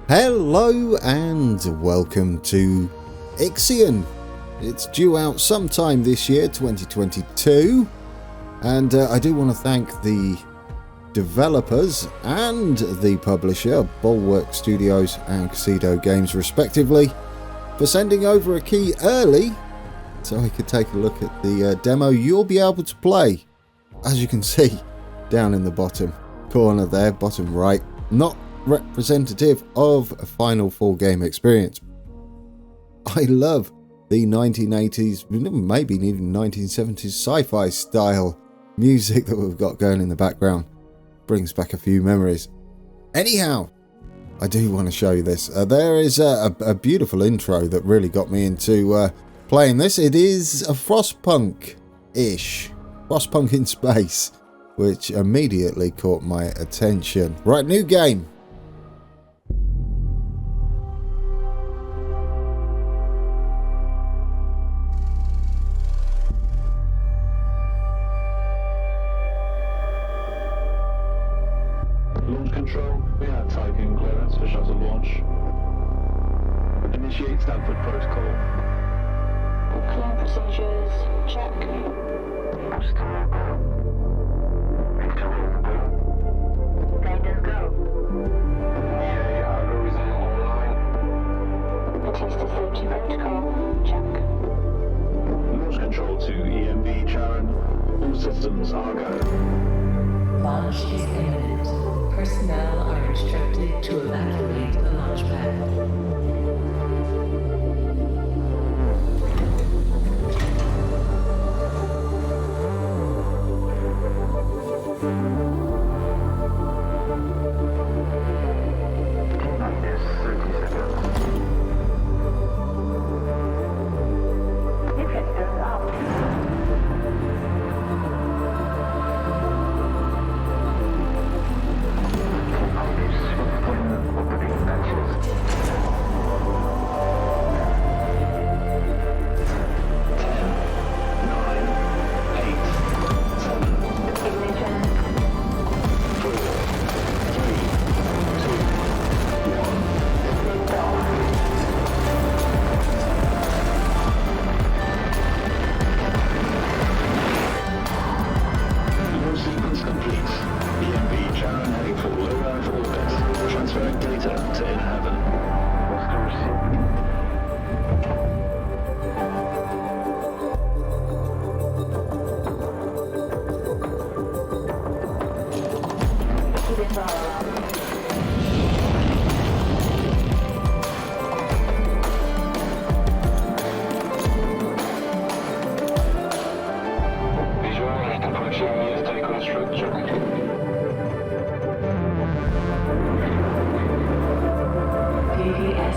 Hello and welcome to IXION. It's due out sometime this year, 2022, and I do want to thank the developers and the publisher, Bulwark Studios and Kasedo Games respectively, for sending over a key early so I could take a look at the demo you'll be able to play. As you can see down in the bottom corner there, bottom right, not representative of a final full game experience. I love the 1980s, maybe even 1970s sci-fi style music that we've got going in the background. Brings back a few memories. Anyhow, I do want to show you this. There is a beautiful intro that really got me into playing this. It is a Frostpunk-ish. Frostpunk in space, which immediately caught my attention. Right, new game. Launch control, we have Tiqqun clearance for shuttle launch. Initiate Stanford protocol. Clear procedures, check. Guidance go. EA algorithm online. Batista safety protocol, check. Launch control to EMB Charon. All systems are go. Launch is imminent. Personnel are instructed to evacuate the launch pad.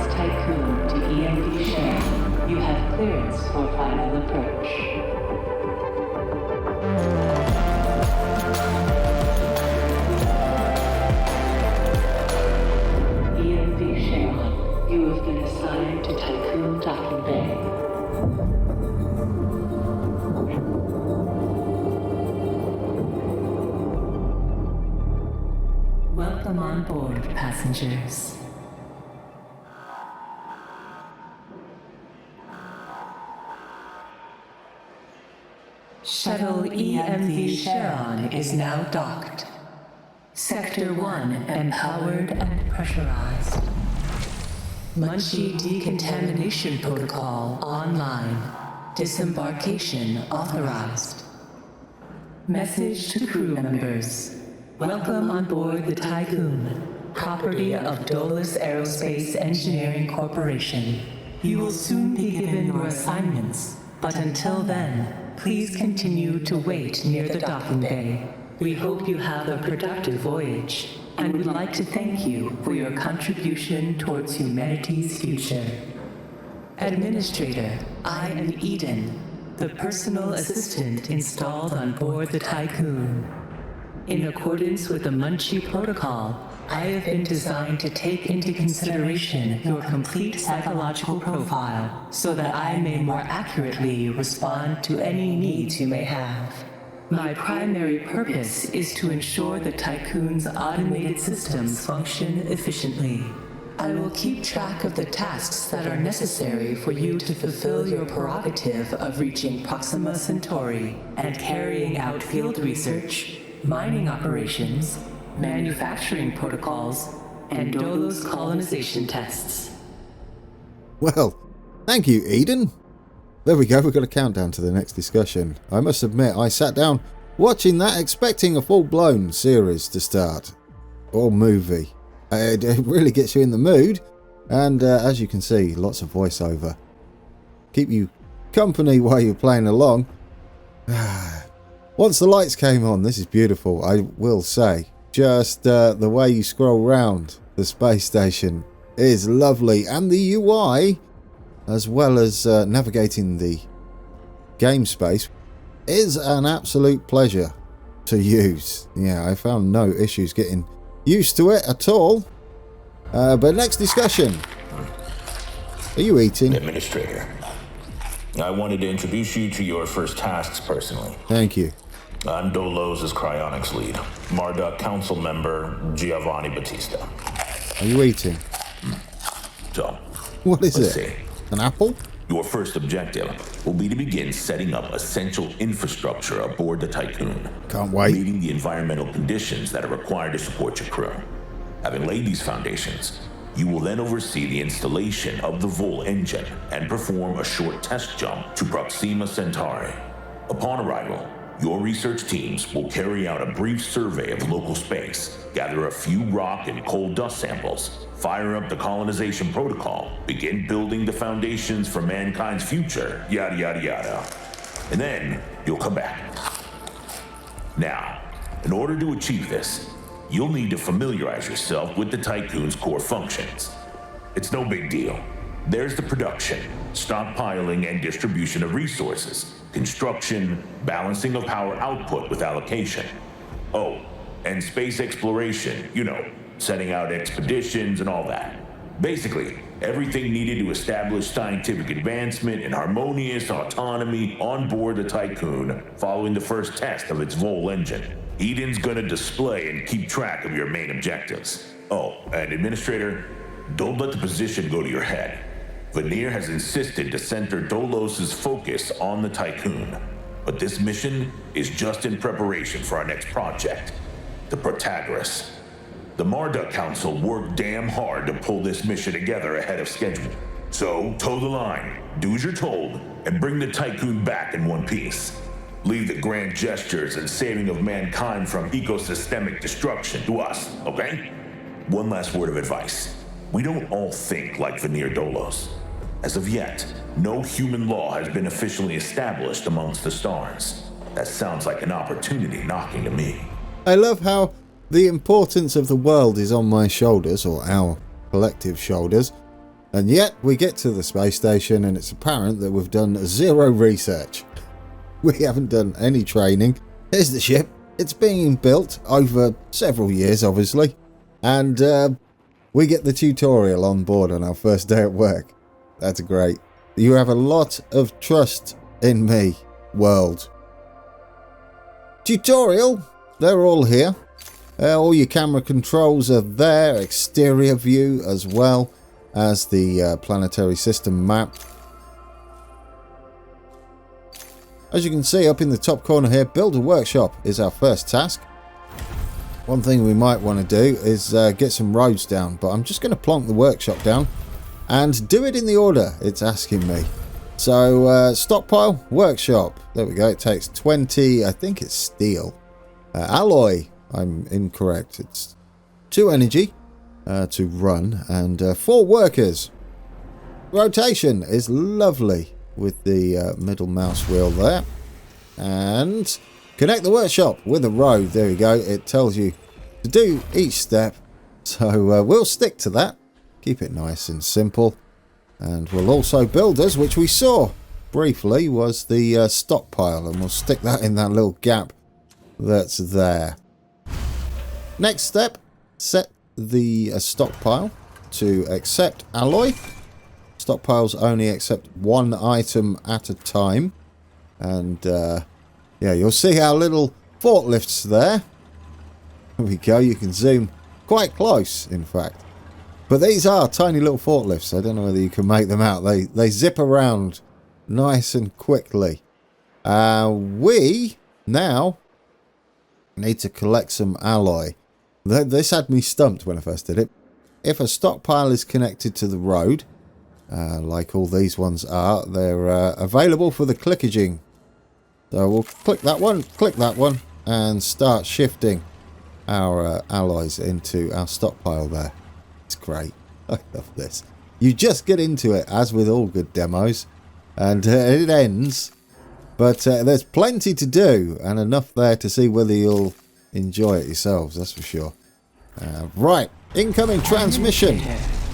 Tiqqun to EMB share. You have clearance for final approach. EMB share. You have been assigned to Tiqqun docking bay. Welcome on board, passengers. Shuttle EMV Charon is now docked. Sector 1 empowered and pressurized. Munchie decontamination protocol online. Disembarkation authorized. Message to crew members. Welcome on board the Tiqqun, property of Dolus Aerospace Engineering Corporation. You will soon be given your assignments, but until then, please continue to wait near the docking bay. We hope you have a productive voyage, and would like to thank you for your contribution towards humanity's future. Administrator, I am Eden, the personal assistant installed on board the Tiqqun. In accordance with the Munchie Protocol, I have been designed to take into consideration your complete psychological profile so that I may more accurately respond to any needs you may have. My primary purpose is to ensure the Tiqqun's automated systems function efficiently. I will keep track of the tasks that are necessary for you to fulfill your prerogative of reaching Proxima Centauri and carrying out field research, mining operations, manufacturing protocols, and Dolos colonization tests. Well, thank you, Eden. There we go, we've got a countdown to the next discussion. I must admit, I sat down watching that expecting a full-blown series to start. Or movie. It really gets you in the mood. And as you can see, lots of voiceover. Keep you company while you're playing along. Once the lights came on, this is beautiful, I will say. Just the way you scroll round the space station is lovely. And the UI, as well as navigating the game space, is an absolute pleasure to use. Yeah, I found no issues getting used to it at all. But next discussion. Are you eating? Administrator, I wanted to introduce you to your first tasks personally. Thank you. I'm Dolos' cryonics lead, Marduk council member Giovanni Battista. Are you eating? So, What is let's it? see. An apple? Your first objective will be to begin setting up essential infrastructure aboard the Tiqqun. Can't wait. Meeting the environmental conditions that are required to support your crew. Having laid these foundations, you will then oversee the installation of the Vol engine and perform a short test jump to Proxima Centauri. Upon arrival, your research teams will carry out a brief survey of local space, gather a few rock and coal dust samples, fire up the colonization protocol, begin building the foundations for mankind's future, yada yada yada. And then you'll come back. Now, in order to achieve this, you'll need to familiarize yourself with the Tiqqun's core functions. It's no big deal. There's the production, stockpiling and distribution of resources, construction, balancing of power output with allocation. Oh, and space exploration, setting out expeditions and all that. Basically, everything needed to establish scientific advancement and harmonious autonomy on board the Tiqqun following the first test of its Vol engine. Eden's gonna display and keep track of your main objectives. Oh, and Administrator, don't let the position go to your head. Veneer has insisted to center Dolos' focus on the Tiqqun, but this mission is just in preparation for our next project, the Protagoras. The Marduk Council worked damn hard to pull this mission together ahead of schedule. So, toe the line, do as you're told, and bring the Tiqqun back in one piece. Leave the grand gestures and saving of mankind from ecosystemic destruction to us, okay? One last word of advice. We don't all think like Veneer Dolos. As of yet, no human law has been officially established amongst the stars. That sounds like an opportunity knocking to me. I love how the importance of the world is on my shoulders, or our collective shoulders, and yet we get to the space station and it's apparent that we've done zero research. We haven't done any training. Here's the ship. It's being built over several years, obviously, and we get the tutorial on board on our first day at work. That's great. You have a lot of trust in me, world. Tutorial. They're all here. All your camera controls are there. Exterior view as well as the planetary system map. As you can see up in the top corner here, build a workshop is our first task. One thing we might want to do is get some roads down, but I'm just going to plonk the workshop down and do it in the order it's asking me. So stockpile, workshop, there we go. It takes 20, I think it's steel. Alloy, I'm incorrect, it's 2 energy to run, and 4 workers. Rotation is lovely with the middle mouse wheel there, and connect the workshop with a road. There we go. It tells you to do each step, so we'll stick to that. Keep it nice and simple, and we'll also build us, which we saw briefly was the stockpile, and we'll stick that in that little gap that's there. Next step, set the stockpile to accept alloy. Stockpiles only accept 1 item at a time, and yeah, you'll see our little forklifts there. There we go. You can zoom quite close, in fact. But these are tiny little forklifts. I don't know whether you can make them out. They zip around nice and quickly. We now need to collect some alloy. This had me stumped when I first did it. If a stockpile is connected to the road, like all these ones are, they're available for the clickaging. So we'll click that one, and start shifting our alloys into our stockpile there. It's great. I love this. You just get into it, as with all good demos, and it ends. But there's plenty to do, and enough there to see whether you'll enjoy it yourselves, that's for sure. Right, incoming transmission.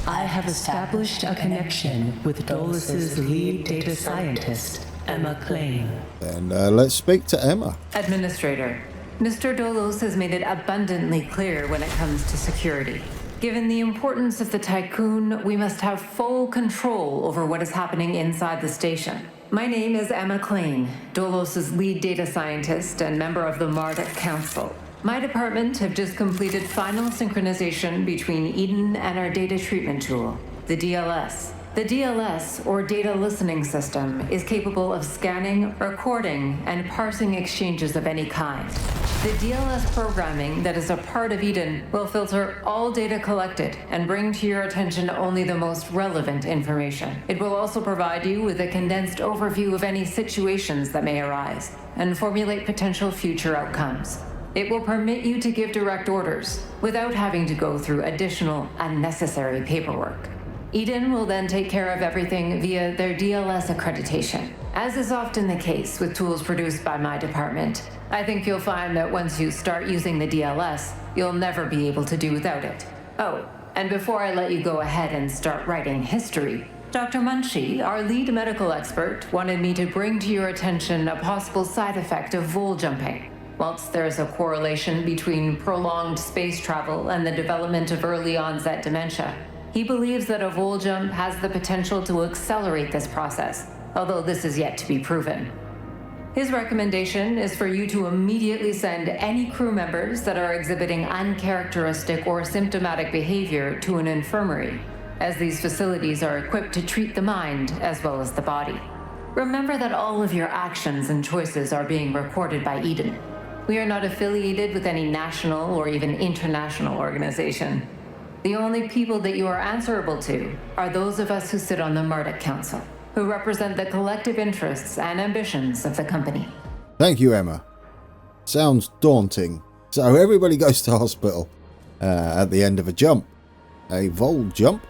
I have established a connection with Dolus's lead data scientist, Emma Klein. Then let's speak to Emma. Administrator, Mr. Dolos has made it abundantly clear when it comes to security. Given the importance of the Tiqqun, we must have full control over what is happening inside the station. My name is Emma Klein, Dolos' lead data scientist and member of the Marduk Council. My department have just completed final synchronization between Eden and our data treatment tool, the DLS. The DLS, or Data Listening System, is capable of scanning, recording, and parsing exchanges of any kind. The DLS programming that is a part of Eden will filter all data collected and bring to your attention only the most relevant information. It will also provide you with a condensed overview of any situations that may arise and formulate potential future outcomes. It will permit you to give direct orders without having to go through additional unnecessary paperwork. Eden will then take care of everything via their DLS accreditation. As is often the case with tools produced by my department, I think you'll find that once you start using the DLS, you'll never be able to do without it. Oh, and before I let you go ahead and start writing history, Dr. Munchie, our lead medical expert, wanted me to bring to your attention a possible side effect of vol jumping. Whilst there is a correlation between prolonged space travel and the development of early onset dementia, he believes that a vol jump has the potential to accelerate this process, although this is yet to be proven. His recommendation is for you to immediately send any crew members that are exhibiting uncharacteristic or symptomatic behavior to an infirmary, as these facilities are equipped to treat the mind as well as the body. Remember that all of your actions and choices are being recorded by Eden. We are not affiliated with any national or even international organization. The only people that you are answerable to are those of us who sit on the Marduk Council, who represent the collective interests and ambitions of the company. Thank you, Emma. Sounds daunting. So everybody goes to hospital at the end of a jump. A vol jump.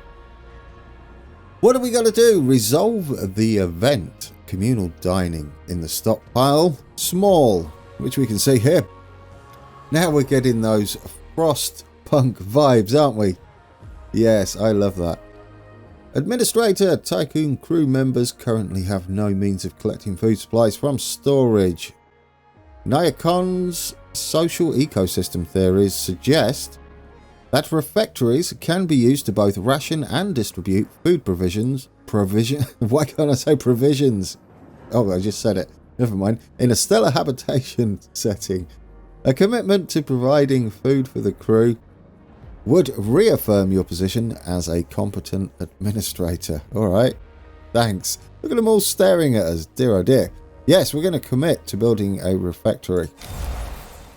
What are we going to do? Resolve the event. Communal dining in the stockpile. Small, which we can see here. Now we're getting those Frostpunk vibes, aren't we? Yes, I love that. Administrator, Tiqqun crew members currently have no means of collecting food supplies from storage. Nyakon's social ecosystem theories suggest that refectories can be used to both ration and distribute food provisions. Why can't I say provisions? Oh, I just said it. Never mind. In a stellar habitation setting, a commitment to providing food for the crew would reaffirm your position as a competent administrator. All right. Thanks. Look at them all staring at us. Dear oh dear. Yes, we're going to commit to building a refectory.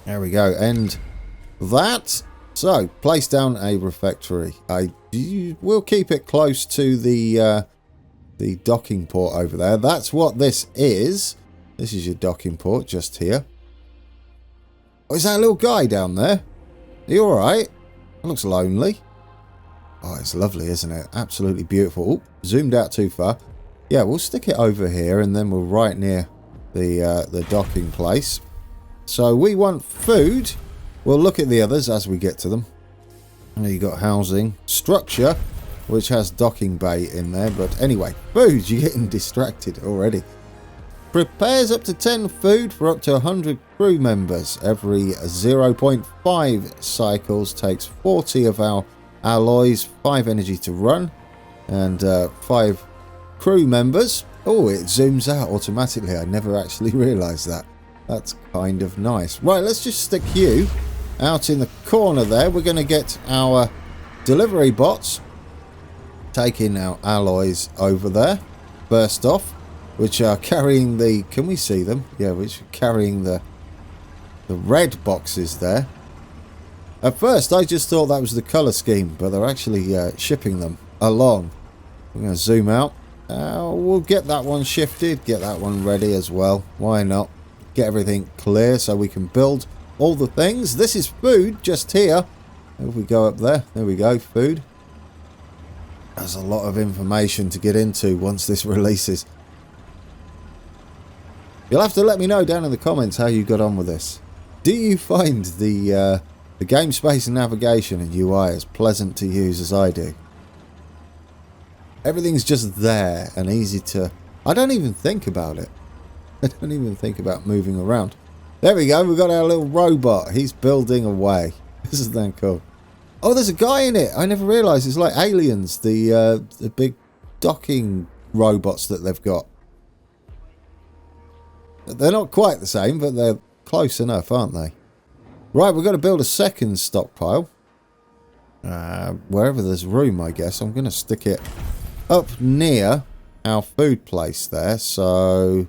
There we go. And that. So, place down a refectory. We'll keep it close to the docking port over there. That's what this is. This is your docking port just here. Oh, is that a little guy down there? Are you alright? Looks lonely. Oh, it's lovely, isn't it? Absolutely beautiful. Ooh, zoomed out too far. Yeah, we'll stick it over here and then we're right near the docking place. So we want food. We'll look at the others as we get to them. You got housing, structure, which has docking bay in there. But anyway, food. You're getting distracted already. Prepares up to 10 food for up to 100 crew members. Every 0.5 cycles takes 40 of our alloys, 5 energy to run, and 5 crew members. Oh, it zooms out automatically. I never actually realised that. That's kind of nice. Right, let's just stick you out in the corner there. We're going to get our delivery bots taking our alloys over there. First off, which are carrying the... Can we see them? Yeah, which are carrying the red boxes there. At first, I just thought that was the colour scheme, but they're actually shipping them along. I'm going to zoom out. We'll get that one shifted, get that one ready as well. Why not? Get everything clear so we can build all the things. This is food just here. If we go up there, there we go, food. There's a lot of information to get into once this releases. You'll have to let me know down in the comments how you got on with this. Do you find the game space and navigation and UI as pleasant to use as I do? Everything's just there and easy to... I don't even think about it. I don't even think about moving around. There we go, we've got our little robot. He's building away. This is damn cool. Oh, there's a guy in it. I never realised. It's like Aliens, the big docking robots that they've got. They're not quite the same, but they're close enough, aren't they? Right, we've got to build a second stockpile. Wherever there's room, I guess. I'm going to stick it up near our food place there. So,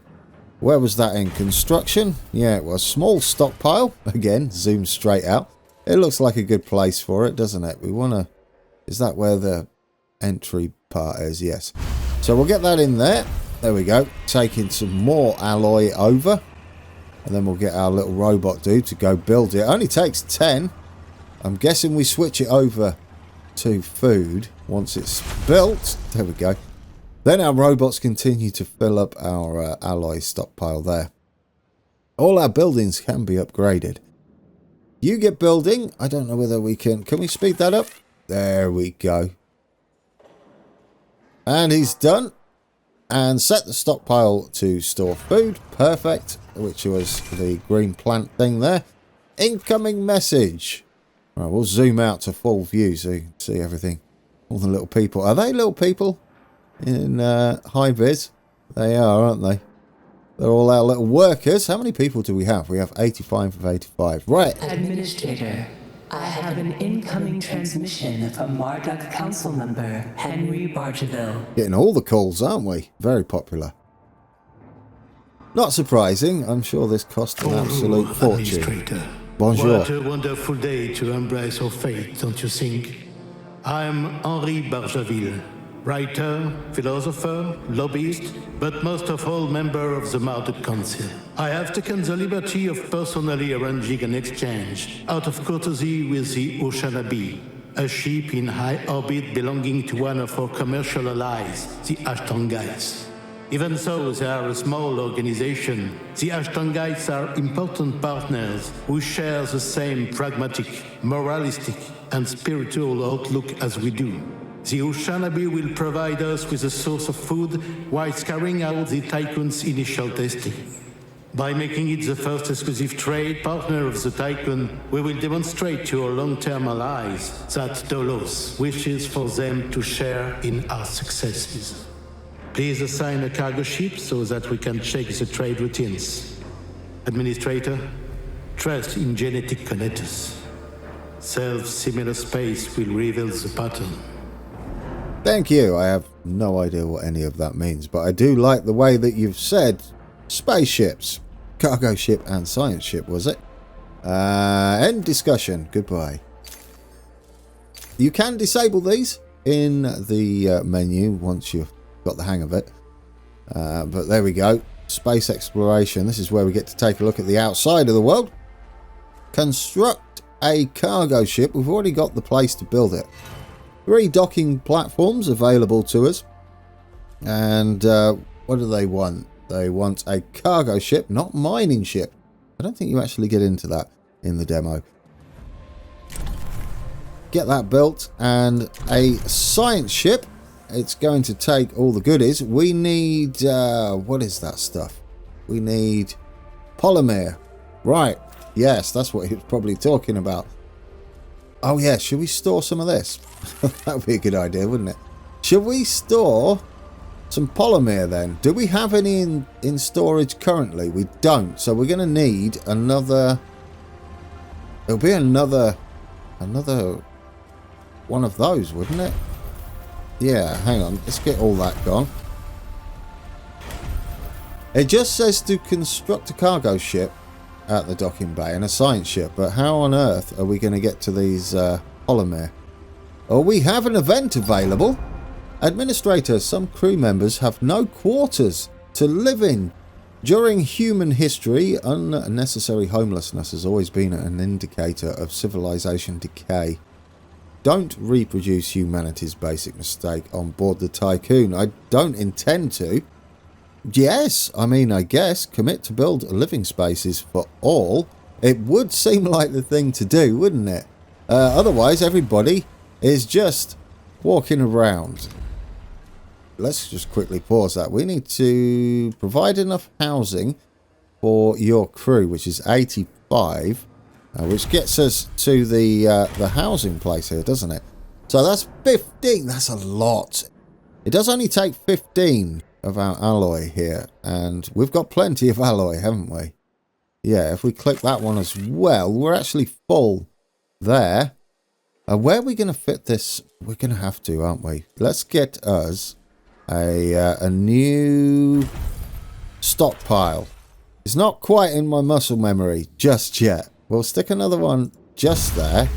where was that in construction? Yeah, it was. Small stockpile. Again, zoom straight out. It looks like a good place for it, doesn't it? We want to... Is that where the entry part is? Yes. So we'll get that in there. There we go. Taking some more alloy over. And then we'll get our little robot dude to go build it. It only takes 10. I'm guessing we switch it over to food once it's built. There we go. Then our robots continue to fill up our alloy stockpile there. All our buildings can be upgraded. You get building. I don't know whether we can... Can we speed that up? There we go. And he's done. And set the stockpile to store food. Perfect. Which was the green plant thing there. Incoming message. Right, we'll zoom out to full view so you can see everything. All the little people. Are they little people in high vis? They are, aren't they? They're all our little workers. How many people do we have? We have 85 of 85. Right. Administrator, I have an incoming transmission from Marduk Council member Henry Bargeville. Getting all the calls, aren't we? Very popular. Not surprising. I'm sure this cost an absolute fortune. Bonjour. What a wonderful day to embrace our fate, don't you think? I'm Henri Bargeville, writer, philosopher, lobbyist, but most of all member of the Marduk Council. I have taken the liberty of personally arranging an exchange out of courtesy with the Oceanabe, a ship in high orbit belonging to one of our commercial allies, the Ashtongites. Even though they are a small organization, the Ashtongites are important partners who share the same pragmatic, moralistic, and spiritual outlook as we do. The Oceanabe will provide us with a source of food while carrying out the Tiqqun's initial testing. By making it the first exclusive trade partner of the Tiqqun, we will demonstrate to our long-term allies that Dolos wishes for them to share in our successes. Please assign a cargo ship so that we can check the trade routines. Administrator, trust in genetic connectors. Self-similar space will reveal the pattern. Thank you. I have no idea what any of that means, but I do like the way that you've said spaceships. Cargo ship and science ship, was it? End discussion. Goodbye. You can disable these in the menu once you've got the hang of it. But there we go. Space exploration. This is where we get to take a look at the outside of the world. Construct a cargo ship. We've already got the place to build it. 3 docking platforms available to us. And what do they want? They want a cargo ship, not mining ship. I don't think you actually get into that in the demo. Get that built. And a science ship. It's going to take all the goodies. We need... what is that stuff? We need polymer. Right. Yes, that's what he was probably talking about. Oh, yeah. Should we store some of this? That would be a good idea, wouldn't it? Should we store some polymer then? Do we have any in storage currently? We don't. So we're going to need another... It'll be another one of those, wouldn't it? Yeah, hang on. Let's get all that gone. It just says to construct a cargo ship at the docking bay and a science ship, but how on earth are we going to get to these polymer? Oh, we have an event available. Administrator, some crew members have no quarters to live in. During human history, unnecessary homelessness has always been an indicator of civilization decay. Don't reproduce humanity's basic mistake on board the Tiqqun. I don't intend to. Yes, I mean, I guess, commit to build living spaces for all. It would seem like the thing to do, wouldn't it? Otherwise, everybody is just walking around. Let's just quickly pause that. We need to provide enough housing for your crew, which is 85, which gets us to the housing place here, doesn't it? So that's 15. That's a lot. It does only take 15 of our alloy here, and we've got plenty of alloy, haven't we? Yeah, if we click that one as well, we're actually full there. Where are we going to fit this? We're going to have to, aren't we? Let's get us a new stockpile. It's not quite in my muscle memory just yet. We'll stick another one just there,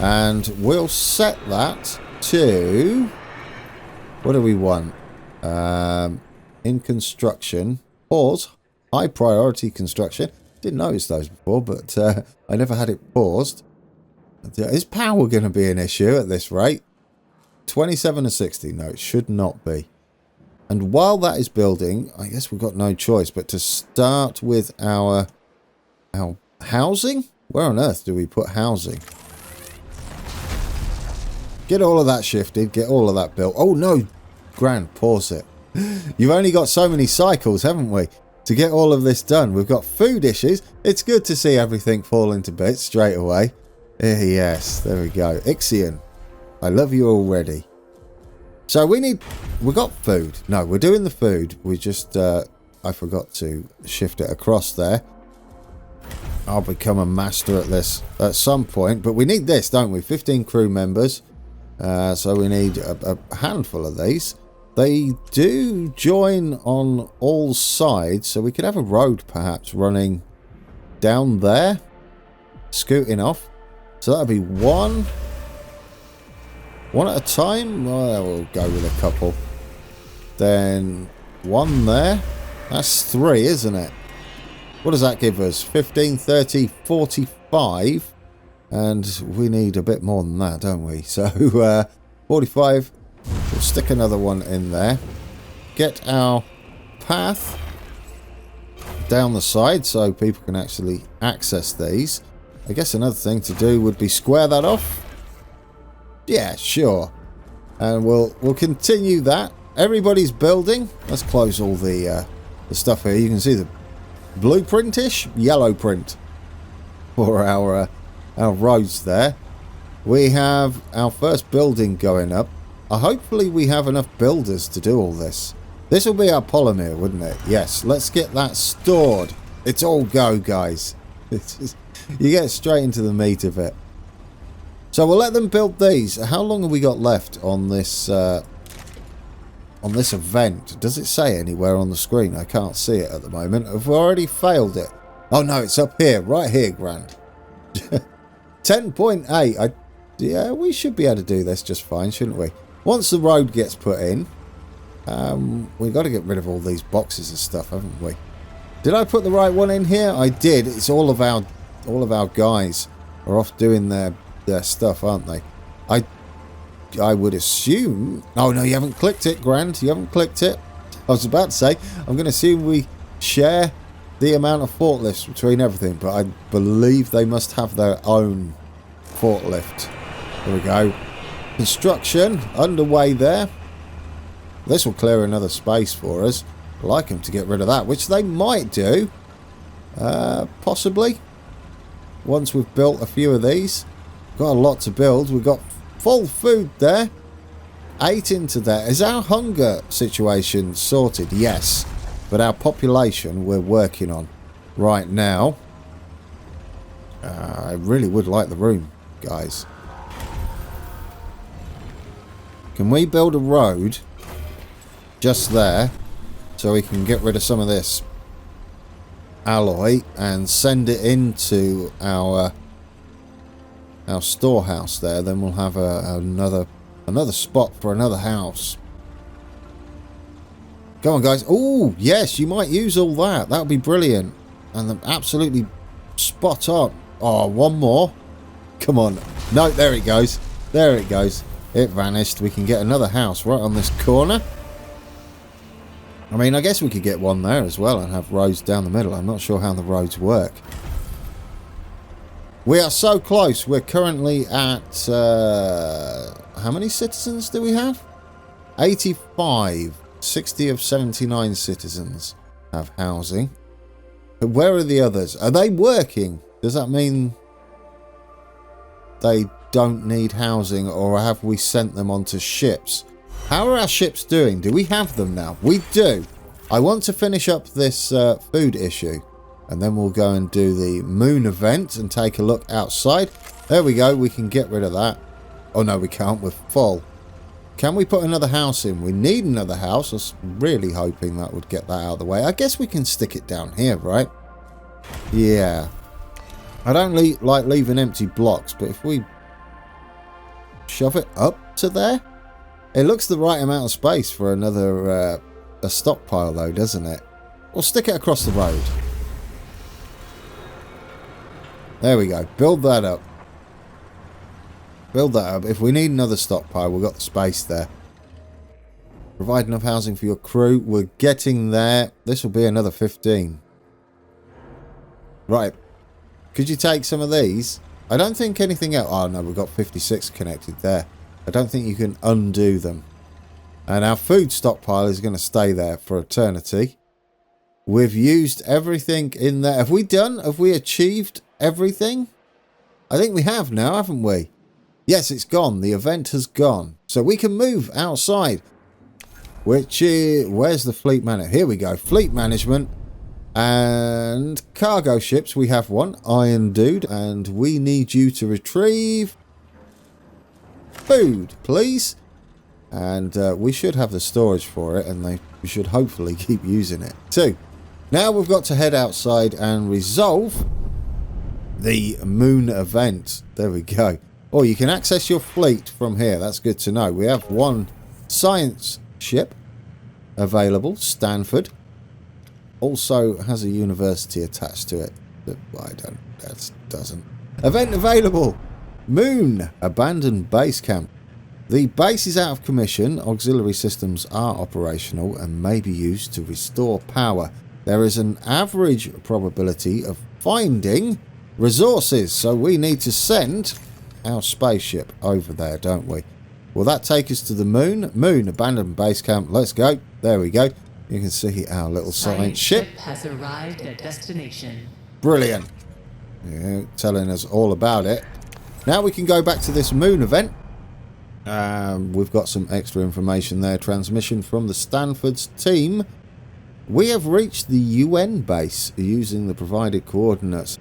and we'll set that to, what do we want? In construction, pause, high priority construction. Didn't notice those before, but I never had it paused. Is power going to be an issue at this rate? 27 to 60. No, it should not be. And while that is building, I guess we've got no choice but to start with our housing. Where on earth do we put housing? Get all of that shifted. Get all of that built. Oh no, Grand, pause it. You've only got so many cycles, haven't we, to get all of this done. We've got food issues. It's good to see everything fall into bits straight away. Yes, there we go. IXION, I love you already. So we got food. No, we're doing the food. We just, I forgot to shift it across there. I'll become a master at this at some point. But we need this, don't we? 15 crew members. So we need a handful of these. They do join on all sides. So we could have a road perhaps running down there. Scooting off. So that'll be one at a time. Well, we'll go with a couple. Then one there. That's 3, isn't it? What does that give us? 15, 30, 45. And we need a bit more than that, don't we? So 45. We'll stick another one in there. Get our path down the side so people can actually access these. I guess another thing to do would be square that off. Yeah, sure. And we'll continue that. Everybody's building. Let's close all the stuff here. You can see the blueprintish yellow print for our roads there. We have our first building going up. Hopefully we have enough builders to do all this. This will be our polymer, wouldn't it? Yes, let's get that stored. It's all go, guys. You get straight into the meat of it. So we'll let them build these. How long have we got left on this event? Does it say anywhere on the screen? I can't see it at the moment. Have we already failed it? Oh no, it's up here. Right here, Grand. 10.8. Yeah, we should be able to do this just fine, shouldn't we? Once the road gets put in, we've got to get rid of all these boxes and stuff, haven't we? Did I put the right one in here? I did. It's all of our guys are off doing their stuff, aren't they? I would assume... Oh, no, you haven't clicked it, Grand. You haven't clicked it. I was about to say, I'm going to assume we share the amount of forklifts between everything, but I believe they must have their own forklift. There we go. Construction underway there. This will clear another space for us. I'd like them to get rid of that, which they might do. Possibly. Once we've built a few of these. Got a lot to build. We've got full food there. 8 into there. Is our hunger situation sorted? Yes. But our population we're working on right now. I really would like the room, guys. Can we build a road just there so we can get rid of some of this alloy and send it into our storehouse there? Then we'll have another spot for another house. Come on, guys. Oh, yes, you might use all that. That would be brilliant. And absolutely spot on. Oh, one more. Come on. No, there it goes. There it goes. It vanished. We can get another house right on this corner. I mean, I guess we could get one there as well and have roads down the middle. I'm not sure how the roads work. We are so close. We're currently at... how many citizens do we have? 85. 60 of 79 citizens have housing. But where are the others? Are they working? Does that mean they don't need housing, or have we sent them onto ships? How are our ships doing? Do we have them now? We do. I want to finish up this food issue, and then we'll go and do the moon event and take a look outside. There we go. We can get rid of that. Oh no, we can't. We're full. Can we put another house in? We need another house. I was really hoping that would get that out of the way. I guess we can stick it down here, right? Yeah. I don't like leaving empty blocks, but if we shove it up to there, it looks the right amount of space for another a stockpile though, doesn't it? We'll stick it across the road. There we go. Build that up. Build that up. If we need another stockpile, we've got the space there. Provide enough housing for your crew. We're getting there. This will be another 15. Right. Could you take some of these? I don't think anything else... Oh, no, we've got 56 connected there. I don't think you can undo them. And our food stockpile is going to stay there for eternity. We've used everything in there. Have we done? Have we achieved everything? I think we have now, haven't we? Yes, it's gone. The event has gone. So we can move outside. Which is... Where's the fleet manager? Here we go. Fleet management. And cargo ships. We have one. Iron Dude. And we need you to retrieve... food, please. And we should have the storage for it. And we should hopefully keep using it too. Now we've got to head outside and resolve the moon event. There we go. Oh, you can access your fleet from here. That's good to know. We have one science ship available. Stanford. Also has a university attached to it. That doesn't. Event available. Moon. Abandoned base camp. The base is out of commission. Auxiliary systems are operational and may be used to restore power. There is an average probability of finding resources. So we need to send our spaceship over there, don't we? Will that take us to the moon? Moon, abandoned base camp. Let's go. There we go. You can see our little science ship has arrived at destination. Brilliant. Yeah, telling us all about it. Now we can go back to this moon event. We've got some extra information there. Transmission from the Stanford's team. We have reached the UN base using the provided coordinates.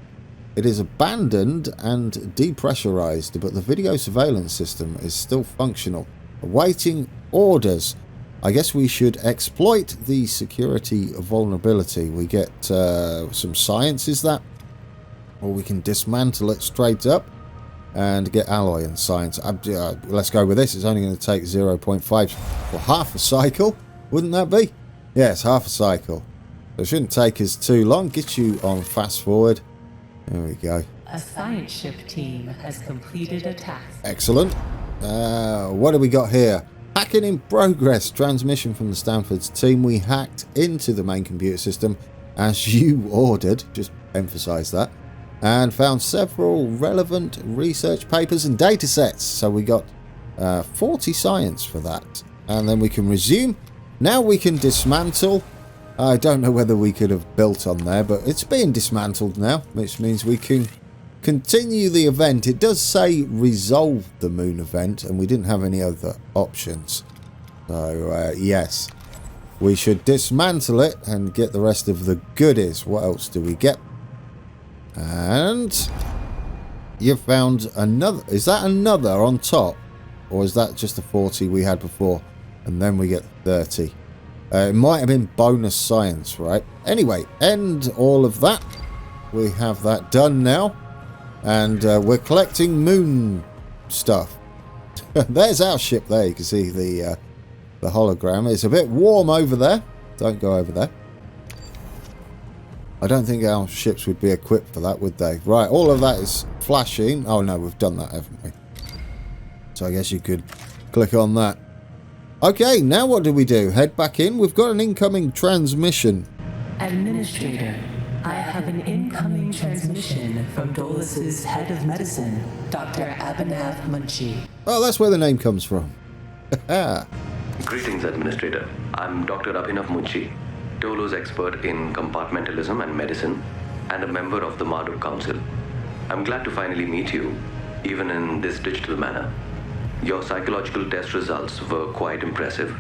It is abandoned and depressurized, but the video surveillance system is still functional. Awaiting orders. I guess we should exploit the security vulnerability. We get some science, is that? Or we can dismantle it straight up and get alloy and science. Let's go with this. It's only going to take 0.5 for half a cycle. Wouldn't that be? Yes, half a cycle. So it shouldn't take us too long. Get you on fast forward. There we go. A science ship team has completed a task. Excellent. What do we got here? Hacking in progress. Transmission from the Stanford's team. We hacked into the main computer system as you ordered. Just emphasize that. And found several relevant research papers and data sets. So we got 40 science for that. And then we can resume. Now we can dismantle. I don't know whether we could have built on there, but it's being dismantled now, which means we can continue the event. It does say resolve the moon event, and we didn't have any other options. So, yes, we should dismantle it and get the rest of the goodies. What else do we get? And you've found another. Is that another on top? Or is that just the 40 we had before? And then we get 30. It might have been bonus science, right? Anyway, end all of that. We have that done now. And we're collecting moon stuff. There's our ship there. You can see the hologram. It's a bit warm over there. Don't go over there. I don't think our ships would be equipped for that, would they? Right, all of that is flashing. Oh no, we've done that, haven't we? So I guess you could click on that. Okay, now what do we do? Head back in. We've got an incoming transmission. Administrator, I have an incoming transmission from Dolus's head of medicine, Dr. Abhinav Munshi. Oh, that's where the name comes from. Greetings, Administrator. I'm Dr. Abhinav Munshi, Dolo's expert in compartmentalism and medicine, and a member of the Marduk Council. I'm glad to finally meet you, even in this digital manner. Your psychological test results were quite impressive.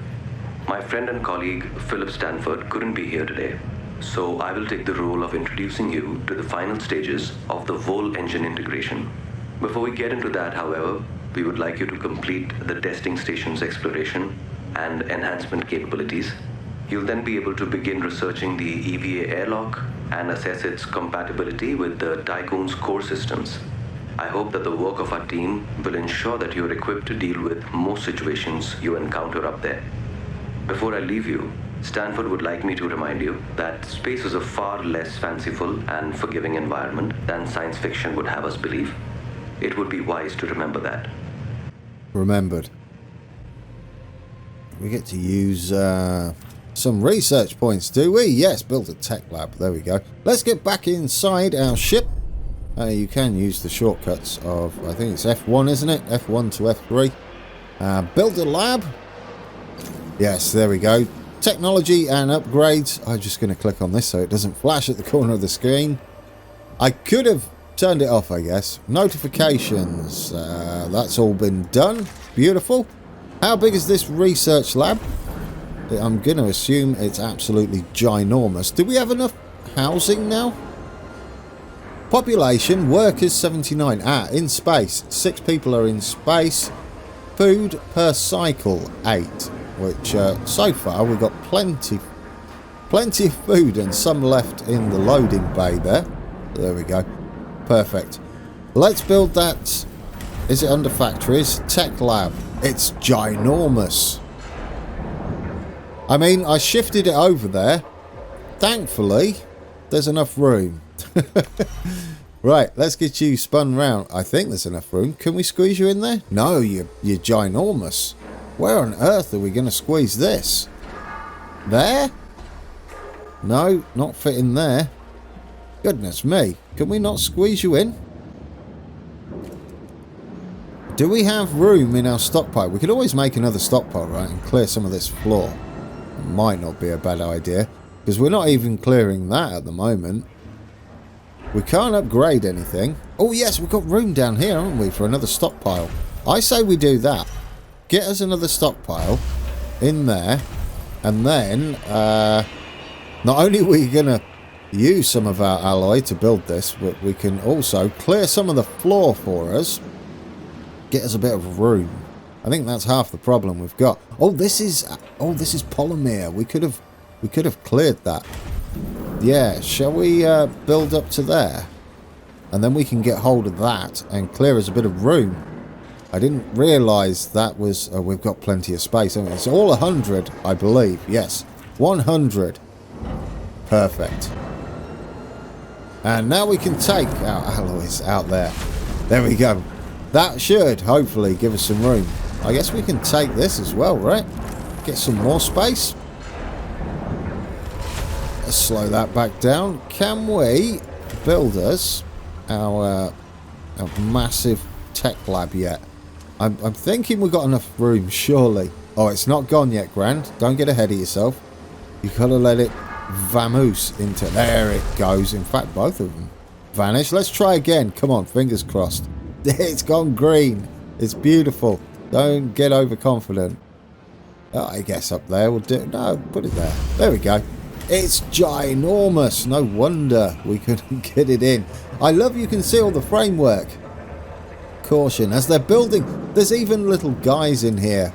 My friend and colleague, Philip Stanford, couldn't be here today, so I will take the role of introducing you to the final stages of the Vol engine integration. Before we get into that, however, we would like you to complete the testing station's exploration and enhancement capabilities. You'll then be able to begin researching the EVA airlock and assess its compatibility with the Tiqqun's core systems. I hope that the work of our team will ensure that you're equipped to deal with most situations you encounter up there. Before I leave you, Stanford would like me to remind you that space is a far less fanciful and forgiving environment than science fiction would have us believe. It would be wise to remember that. Remembered. We get to use some research points, do we? Yes, build a tech lab. There we go. Let's get back inside our ship. You can use the shortcuts of, I think it's F1, isn't it? F1 to F3. Build a lab. Yes, there we go. Technology and upgrades. I'm just going to click on this so it doesn't flash at the corner of the screen. I could have turned it off, I guess. Notifications. That's all been done. Beautiful. How big is this research lab? I'm going to assume it's absolutely ginormous. Do we have enough housing now? Population, workers 79. In space. 6 people are in space. Food per cycle 8. Which, so far, we've got plenty of food and some left in the loading bay there. There we go. Perfect. Let's build that. Is it under factories? Tech lab. It's ginormous. I mean, I shifted it over there. Thankfully, there's enough room. Right, let's get you spun round. I think there's enough room. Can we squeeze you in there? No, you're ginormous. Where on earth are we going to squeeze this? There? No, not fit in there. Goodness me. Can we not squeeze you in? Do we have room in our stockpile? We could always make another stockpile, right, and clear some of this floor. It might not be a bad idea, because we're not even clearing that at the moment. We can't upgrade anything. Oh yes, we've got room down here, haven't we, for another stockpile. I say we do that. Get us another stockpile in there, and then not only are we going to use some of our alloy to build this, but we can also clear some of the floor for us. Get us a bit of room. I think that's half the problem we've got. Oh, this is polymer. We could have cleared that. Yeah, shall we build up to there? And then we can get hold of that and clear us a bit of room. I didn't realise that was... Oh, we've got plenty of space. It's all 100, I believe. Yes, 100. Perfect. And now we can take our alloys out there. There we go. That should hopefully give us some room. I guess we can take this as well, right? Get some more space. Let's slow that back down. Can we build us our massive tech lab yet? I'm thinking we've got enough room, surely. Oh, it's not gone yet, Grand. Don't get ahead of yourself. You've got to let it vamoose into... There it goes. In fact, both of them vanished. Let's try again. Come on, fingers crossed. It's gone green. It's beautiful. Don't get overconfident. Oh, I guess up there will do... No, put it there. There we go. It's ginormous. No wonder we couldn't get it in. I love you can see all the framework. caution as they're building. There's even little guys in here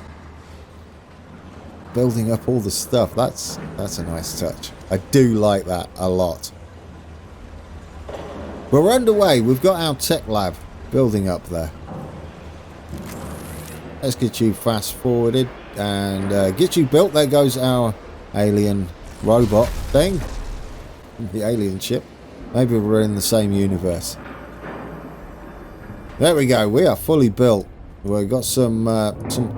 building up all the stuff. That's a nice touch. I do like that a lot. We're underway. We've got our tech lab building up there. Let's get you fast forwarded and get you built. There goes our alien robot thing. The alien ship. Maybe we're in the same universe. There we go. We are fully built. We've got some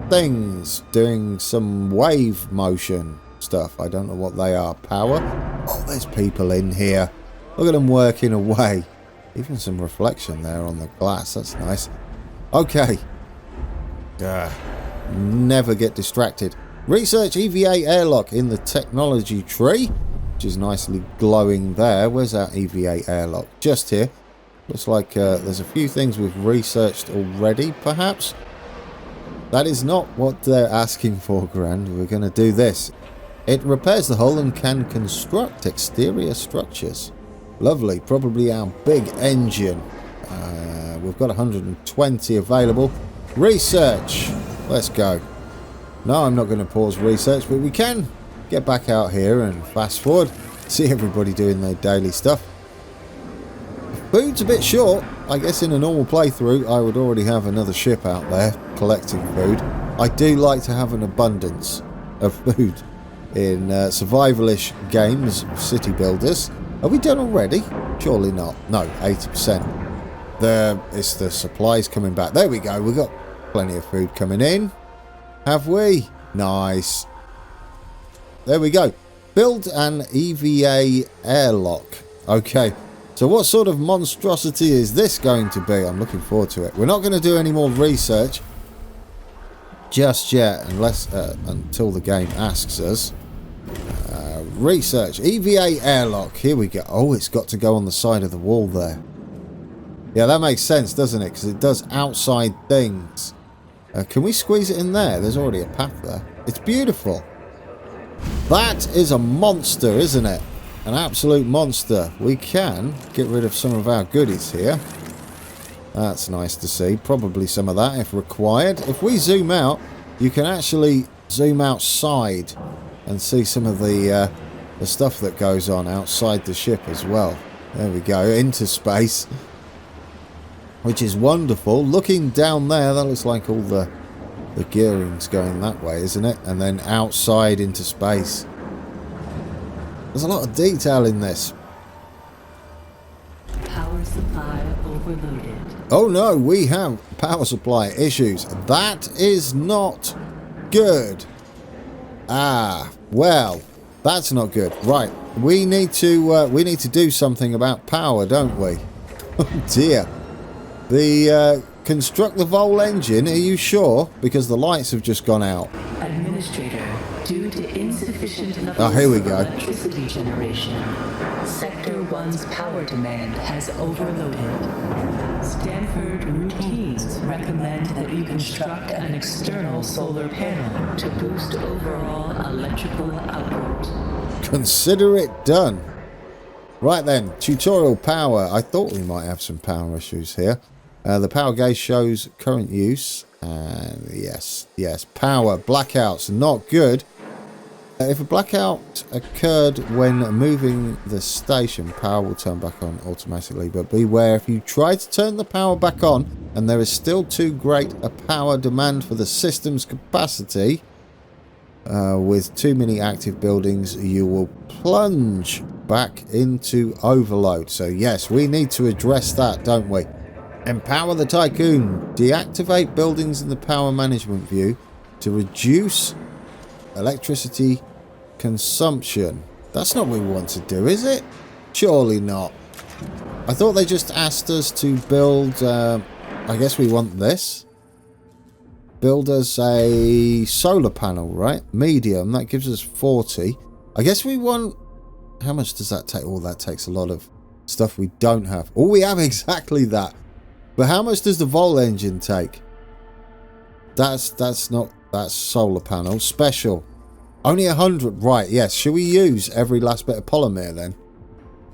things doing some wave motion stuff. I don't know what they are. Power. Oh, there's people in here. Look at them working away. Even some reflection there on the glass. That's nice. Okay. Never get distracted. Research EVA airlock in the technology tree, which is nicely glowing there. Where's our EVA airlock? Just here. Looks like there's a few things we've researched already, perhaps. That is not what they're asking for, Grand. We're going to do this. It repairs the hull and can construct exterior structures. Lovely. Probably our big engine. We've got 120 available. Research. Let's go. No, I'm not going to pause research, but we can get back out here and fast forward. See everybody doing their daily stuff. Food's a bit short. I guess in a normal playthrough I would already have another ship out there collecting food. I do like to have an abundance of food in survivalish games, city builders. Are we done already? Surely not. No, 80%. It's the supplies coming back. There we go. We've got plenty of food coming in. Have we? Nice. There we go. Build an EVA airlock. Okay. So what sort of monstrosity is this going to be? I'm looking forward to it. We're not going to do any more research just yet, until the game asks us. Research. EVA airlock. Here we go. Oh, it's got to go on the side of the wall there. Yeah, that makes sense, doesn't it? Because it does outside things. Can we squeeze it in there? There's already a path there. It's beautiful. That is a monster, isn't it? An absolute monster. We can get rid of some of our goodies here. That's nice to see. Probably some of that if required. If we zoom out, you can actually zoom outside and see some of the stuff that goes on outside the ship as well. There we go. Into space. Which is wonderful. Looking down there, that looks like all the gearing's going that way, isn't it? And then outside into space. There's a lot of detail in this. Power supply overloaded. Oh no, we have power supply issues. That is not good. Ah, well, that's not good. Right, we need to do something about power, don't we? Oh dear. Construct the Vol engine, are you sure? Because the lights have just gone out. Administrator, due to insufficient levels here we of go. electricity generation, Sector 1's power demand has overloaded. Stanford routines recommend that you construct an external solar panel to boost overall electrical output. Consider it done. Right then, tutorial power. I thought we might have some power issues here. The power gauge shows current use. And yes, power. Blackouts, not good. If a blackout occurred when moving the station, power will turn back on automatically. But beware, if you try to turn the power back on and there is still too great a power demand for the system's capacity, with too many active buildings, you will plunge back into overload. So yes, we need to address that, don't we? Empower the Tiqqun. Deactivate buildings in the power management view to reduce electricity consumption. That's not what we want to do, is it? Surely not. I thought they just asked us to build... I guess we want this. Build us a solar panel, right? Medium. That gives us 40. I guess we want... How much does that take? Oh, that takes a lot of stuff we don't have. Oh, we have exactly that. But how much does the Vol engine take? That's solar panel. Special. Only 100. Right, yes. Should we use every last bit of polymer then?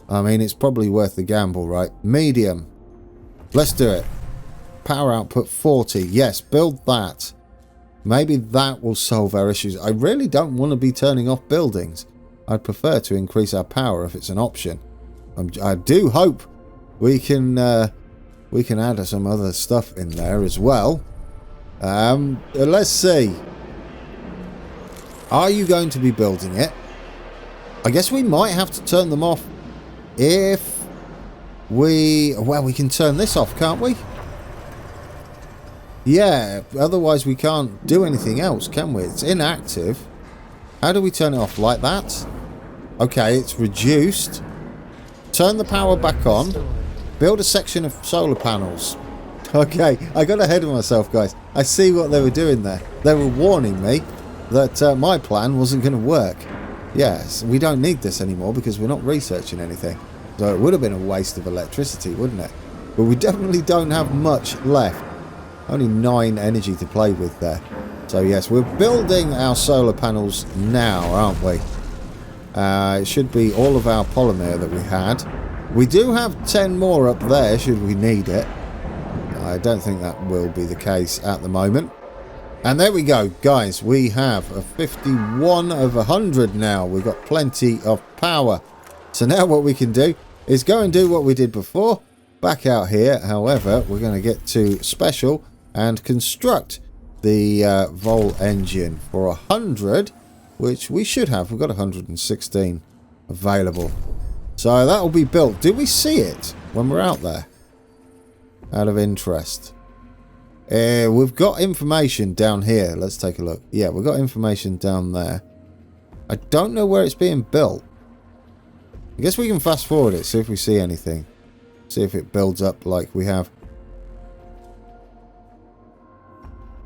I mean, it's probably worth the gamble, right? Medium. Let's do it. power output 40. Yes, build that. Maybe that will solve our issues. I really don't want to be turning off buildings. I'd prefer to increase our power if it's an option. I do hope we can add some other stuff in there as well. Let's see. Are you going to be building it? I guess we might have to turn them off if we... Well, we can turn this off, can't we? Yeah, otherwise we can't do anything else, can we? It's inactive. How do we turn it off? Like that? Okay, it's reduced. Turn the power back on. Build a section of solar panels. Okay, I got ahead of myself, guys. I see what they were doing there. They were warning me that my plan wasn't going to work. Yes, we don't need this anymore because we're not researching anything. So it would have been a waste of electricity, wouldn't it? But we definitely don't have much left. Only 9 energy to play with there. So yes, we're building our solar panels now, aren't we? It should be all of our polymer that we had. We do have 10 more up there should we need it. I don't think that will be the case at the moment. And there we go, guys. We have a 51 of 100 now. We've got plenty of power. So now what we can do is go and do what we did before. Back out here, however, we're going to get to special and construct the Vol engine for 100, which we should have. We've got 116 available. So that will be built. Do we see it when we're out there? Out of interest. We've got information down here. Let's take a look. Yeah, we've got information down there. I don't know where it's being built. I guess we can fast forward it, see if we see anything. See if it builds up like we have.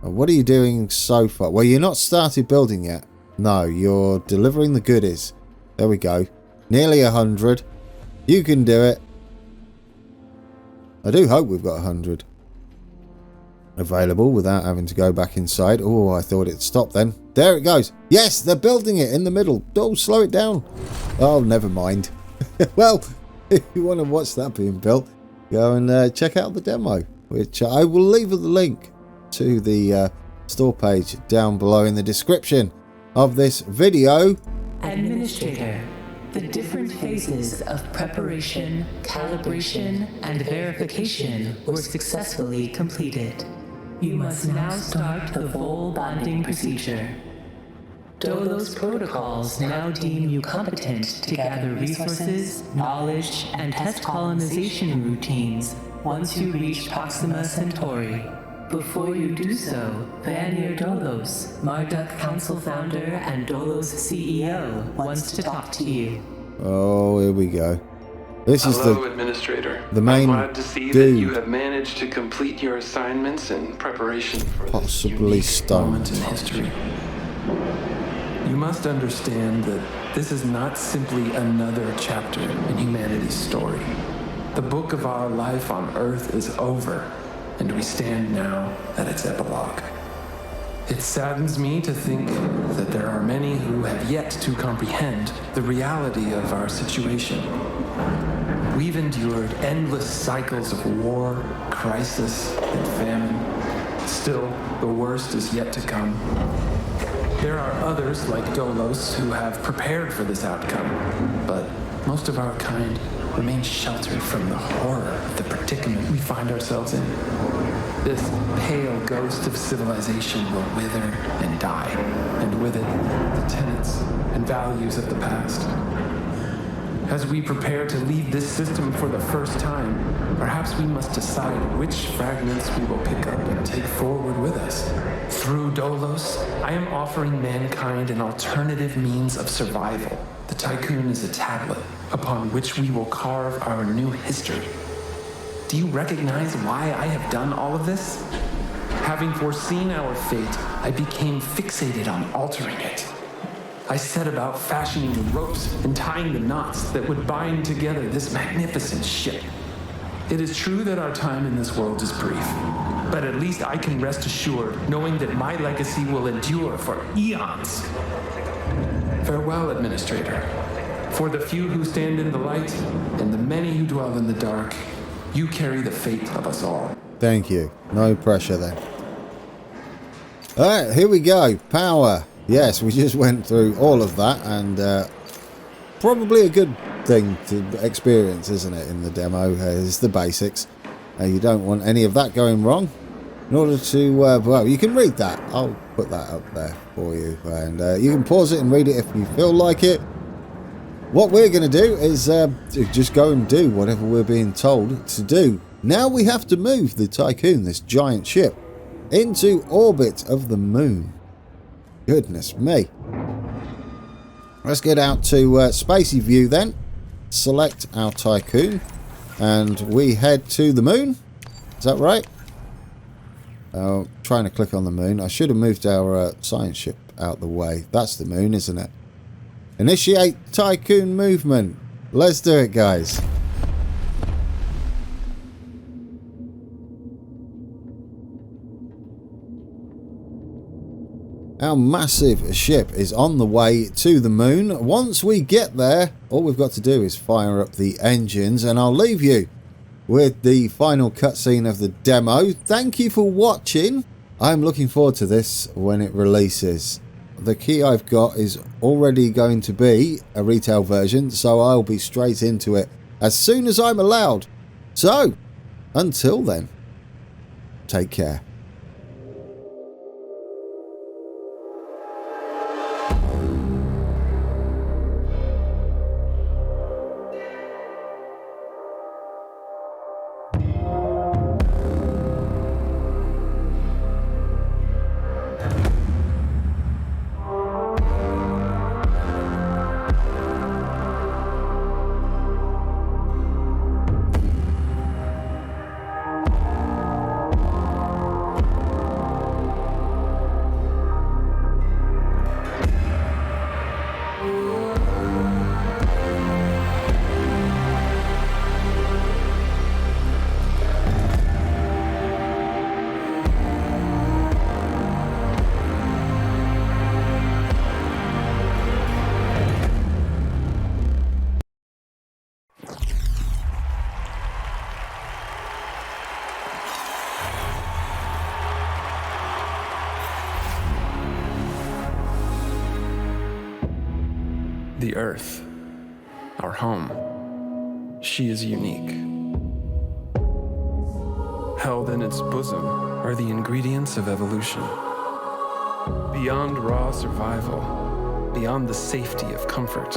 What are you doing so far? Well, you're not started building yet. No, you're delivering the goodies. There we go. Nearly 100. You can do it. I do hope we've got 100 available without having to go back inside. Oh, I thought it'd stop then. There it goes. Yes, they're building it in the middle. Oh, slow it down. Oh, never mind. Well, if you want to watch that being built, go and check out the demo, which I will leave the link to the store page down below in the description of this video. Administrator, the different phases of preparation, calibration, and verification were successfully completed. You must now start the full bonding procedure. Dolos protocols now deem you competent to gather resources, knowledge, and test colonization routines once you reach Proxima Centauri. Before you do so, Vanir Dolos, Marduk Council founder and Dolos CEO, wants to talk to you. Oh, here we go. This is Hello, Administrator. the main I'm glad to see dude. that you have managed to complete your assignments in preparation for Possibly this unique moment in history. You must understand that this is not simply another chapter in humanity's story. The book of our life on Earth is over, and we stand now at its epilogue. It saddens me to think that there are many who have yet to comprehend the reality of our situation. We've endured endless cycles of war, crisis, and famine. Still, the worst is yet to come. There are others like Dolos who have prepared for this outcome, but most of our kind remain sheltered from the horror of the predicament we find ourselves in. This pale ghost of civilization will wither and die, and with it, the tenets and values of the past. As we prepare to leave this system for the first time, perhaps we must decide which fragments we will pick up and take forward with us. Through Dolos, I am offering mankind an alternative means of survival. The Tiqqun is a tablet upon which we will carve our new history. Do you recognize why I have done all of this? Having foreseen our fate, I became fixated on altering it. I set about fashioning the ropes and tying the knots that would bind together this magnificent ship. It is true that our time in this world is brief, but at least I can rest assured knowing that my legacy will endure for eons. Farewell, Administrator. For the few who stand in the light and the many who dwell in the dark, you carry the fate of us all. Thank you. No pressure then. Alright, here we go. Power. Yes, we just went through all of that, and probably a good thing to experience, isn't it, in the demo? Is the basics. You don't want any of that going wrong. In order to, well, you can read that. I'll put that up there for you, and you can pause it and read it if you feel like it. What we're going to do is just go and do whatever we're being told to do. Now we have to move the Tiqqun, this giant ship, into orbit of the moon. Goodness me. Let's get out to Spacey View then. Select our Tiqqun, and we head to the moon. Is that right? Trying to click on the moon. I should have moved our science ship out the way. That's the moon, isn't it? Initiate Tiqqun movement. Let's do it, guys. Our massive ship is on the way to the moon. Once we get there, all we've got to do is fire up the engines, and I'll leave you with the final cutscene of the demo. Thank you for watching. I'm looking forward to this when it releases. The key I've got is already going to be a retail version, so I'll be straight into it as soon as I'm allowed. So, until then, take care. The Earth, our home, she is unique. Held in its bosom are the ingredients of evolution. Beyond raw survival, beyond the safety of comfort,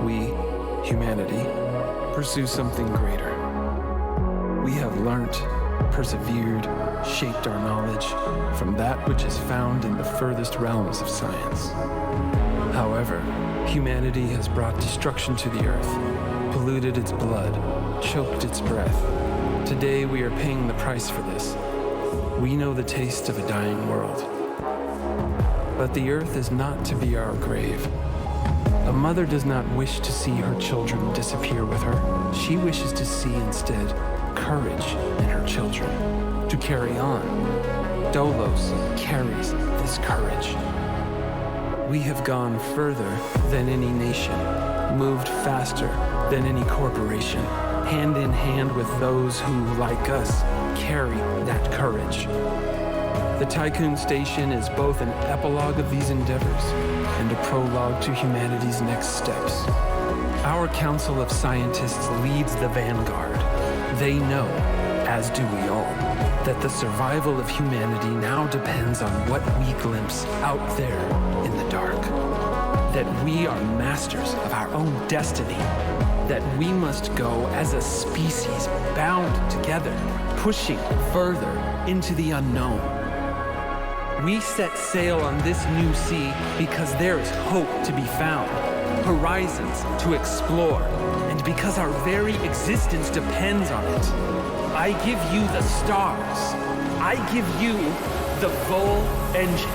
we, humanity, pursue something greater. We have learnt, persevered, shaped our knowledge from that which is found in the furthest realms of science. However, humanity has brought destruction to the earth, polluted its blood, choked its breath. Today we are paying the price for this. We know the taste of a dying world. But the earth is not to be our grave. A mother does not wish to see her children disappear with her. She wishes to see instead courage in her children, to carry on. Dolos carries this courage. We have gone further than any nation, moved faster than any corporation, hand in hand with those who, like us, carry that courage. The Tiqqun Station is both an epilogue of these endeavors and a prologue to humanity's next steps. Our Council of Scientists leads the vanguard. They know, as do we all, that the survival of humanity now depends on what we glimpse out there in the dark. That we are masters of our own destiny. That we must go as a species bound together, pushing further into the unknown. We set sail on this new sea because there is hope to be found, horizons to explore, and because our very existence depends on it. I give you the stars. I give you the Vol engine.